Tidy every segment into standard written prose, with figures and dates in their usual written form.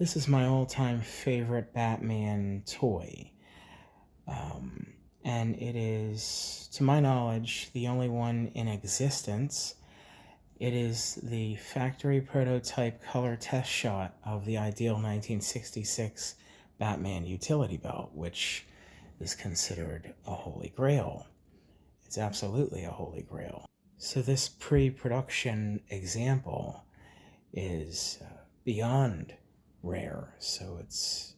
This is my all-time favorite Batman toy. And it is, to my knowledge, the only one in existence. It is the factory prototype color test shot of the ideal 1966 Batman utility belt, which is considered a holy grail. It's absolutely a holy grail. So this pre-production example is beyond rare, so it's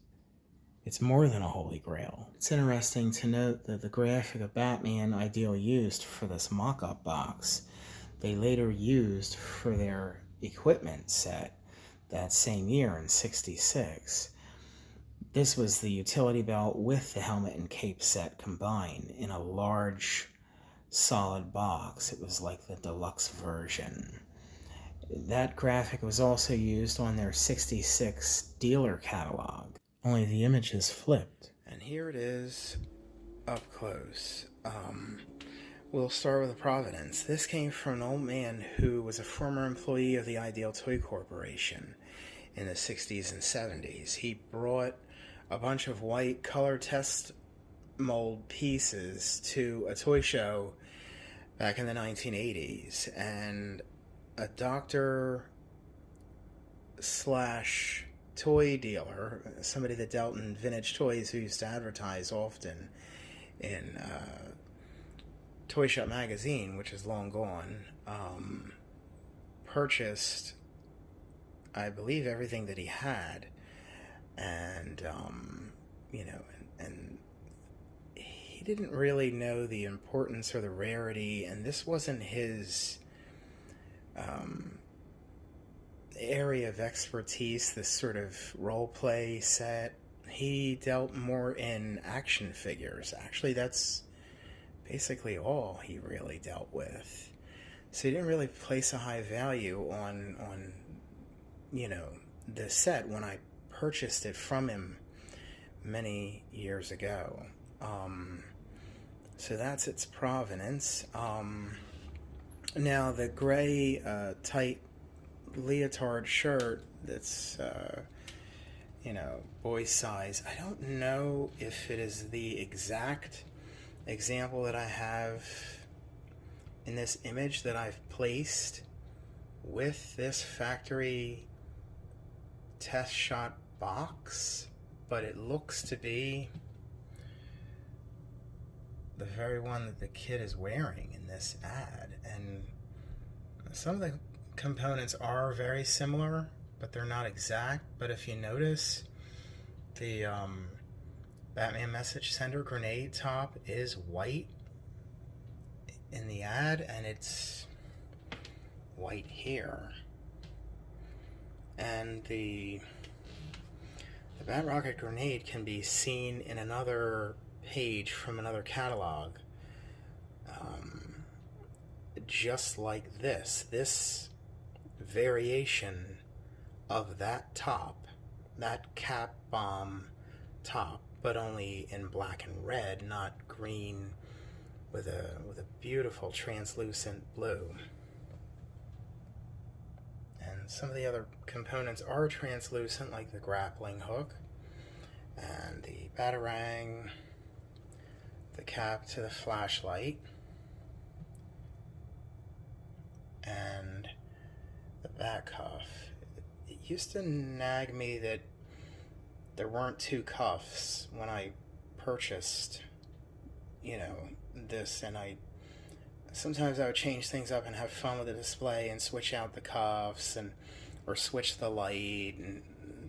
more than a holy grail. It's interesting to note that the graphic of Batman Ideal used for this mock-up box, they later used for their equipment set that same year in '66. This was the utility belt with the helmet and cape set combined in a large, solid box. It was like the deluxe version. That graphic was also used on their '66 dealer catalog, only the image is flipped. And here it is up close. We'll start with the provenance. This came from an old man who was a former employee of the Ideal Toy Corporation in the 60s and 70s. He brought a bunch of white color test mold pieces to a toy show back in the 1980s, and a doctor slash toy dealer, somebody that dealt in vintage toys who used to advertise often in Toy Shop magazine, which is long gone, purchased, I believe, everything that he had, and and he didn't really know the importance or the rarity, and this wasn't his area of expertise, this sort of role play set. He dealt more in action figures. Actually, that's basically all he really dealt with. So he didn't really place a high value on the set when I purchased it from him many years ago. So that's its provenance. Now the gray tight leotard shirt that's boy size, I don't know if it is the exact example that I have in this image that I've placed with this factory test shot box, but it looks to be the very one that the kid is wearing in this ad. And some of the components are very similar, but they're not exact. But if you notice, the Batman message sender grenade top is white in the ad, and it's white here. And the Bat Rocket grenade can be seen in another page from another catalog, just like this variation of that top, that cap bomb top, but only in black and red, not green with a beautiful translucent blue. And some of the other components are translucent, like the grappling hook and the Batarang, the cap to the flashlight, and the back cuff. It used to nag me that there weren't two cuffs when I purchased, this, and sometimes I would change things up and have fun with the display and switch out the cuffs or switch the light and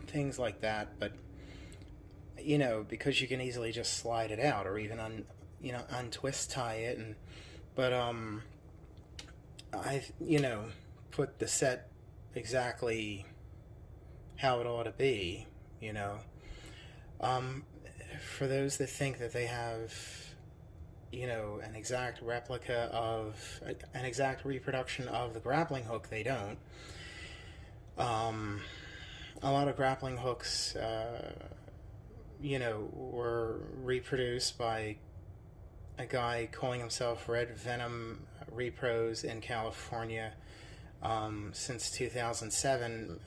things like that. But because you can easily just slide it out or even untwist tie it, but I put the set exactly how it ought to be. For those that think that they have an exact replica of an exact reproduction of the grappling hook, they don't. A lot of grappling hooks were reproduced by a guy calling himself Red Venom Repros in California. since 2007,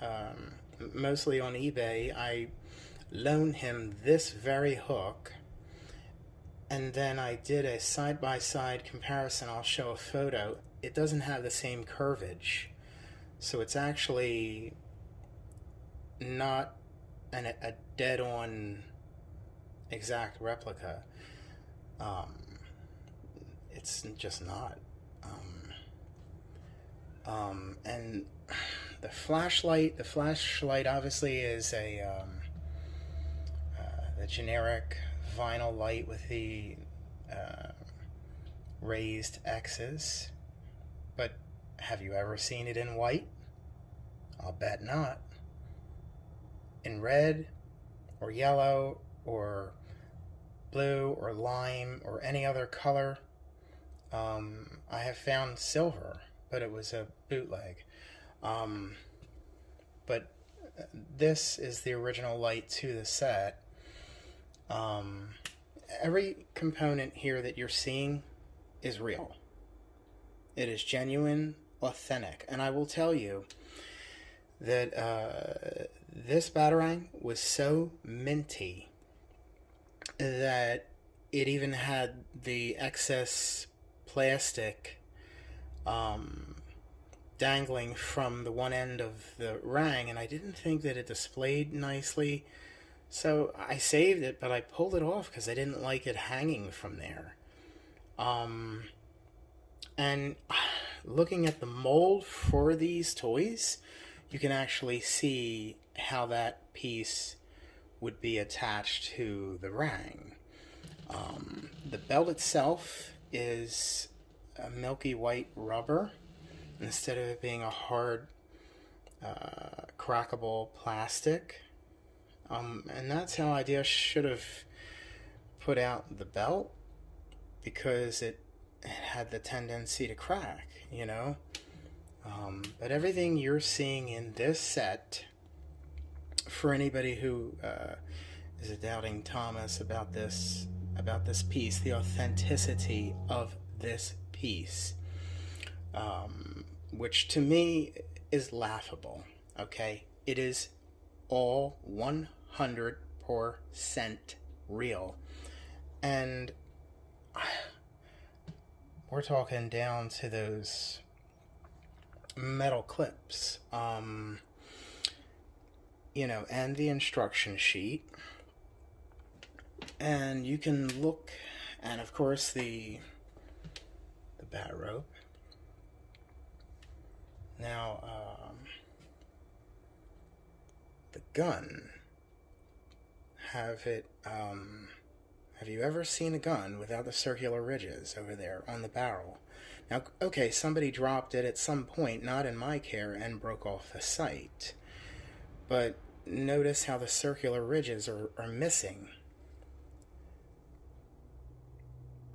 mostly on eBay. I loaned him this very hook, and then I did a side-by-side comparison. I'll show a photo. It doesn't have the same curvage, so it's actually not a dead-on exact replica. It's just not. And the flashlight obviously is the generic vinyl light with the raised X's. But have you ever seen it in white? I'll bet not. In red or yellow or blue or lime or any other color, I have found silver, but it was a bootleg. But this is the original light to the set. Every component here that you're seeing is real. It is genuine, authentic. And I will tell you that this Batarang was so minty that it even had the excess plastic dangling from the one end of the rang, and I didn't think that it displayed nicely, so I saved it, but I pulled it off because I didn't like it hanging from there. And looking at the mold for these toys, you can actually see how that piece would be attached to the rang. The belt itself is a milky white rubber instead of it being a hard crackable plastic. And that's how Idea should have put out the belt, because it had the tendency to crack, you know. But everything you're seeing in this set, for anybody who is a doubting Thomas about this piece, the authenticity of this piece, which to me is laughable. Okay, it is all 100% real, and we're talking down to those metal clips, you know, and the instruction sheet. And you can look, and of course the bat rope. Now, the gun. Have you ever seen a gun without the circular ridges over there on the barrel? Now, okay, somebody dropped it at some point, not in my care, and broke off the sight. But notice how the circular ridges are missing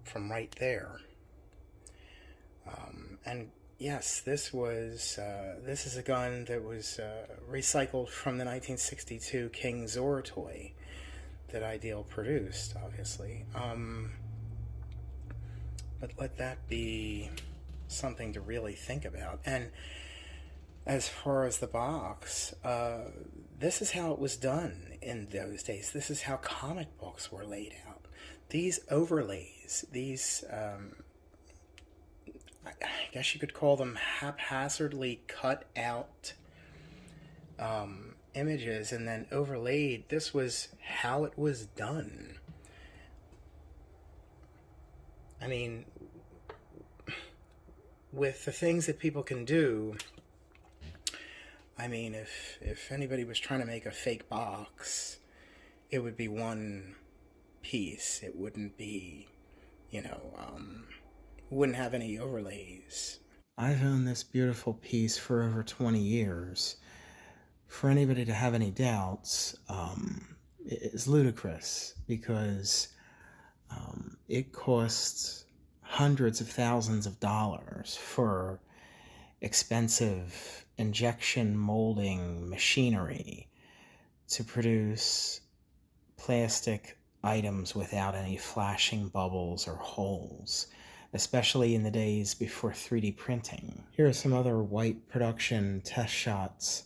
from right there. And yes, this is a gun that was recycled from the 1962 King Zor toy that Ideal produced, obviously. But let that be something to really think about. And as far as the box, this is how it was done in those days. This is how comic books were laid out. These overlays, these, I guess you could call them haphazardly cut out images and then overlaid. This was how it was done. I mean, with the things that people can do, I mean, if anybody was trying to make a fake box, it would be one piece. It wouldn't be, you know, wouldn't have any overlays. I've owned this beautiful piece for over 20 years. For anybody to have any doubts, it is ludicrous, because it costs hundreds of thousands of dollars for expensive injection molding machinery to produce plastic items without any flashing bubbles or holes. especially in the days before 3D printing. Here are some other white production test shots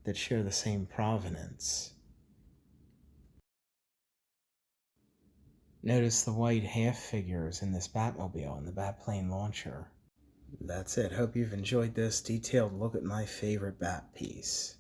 that share the same provenance. Notice the white half figures in this Batmobile and the Batplane launcher. That's it. Hope you've enjoyed this detailed look at my favorite Bat piece.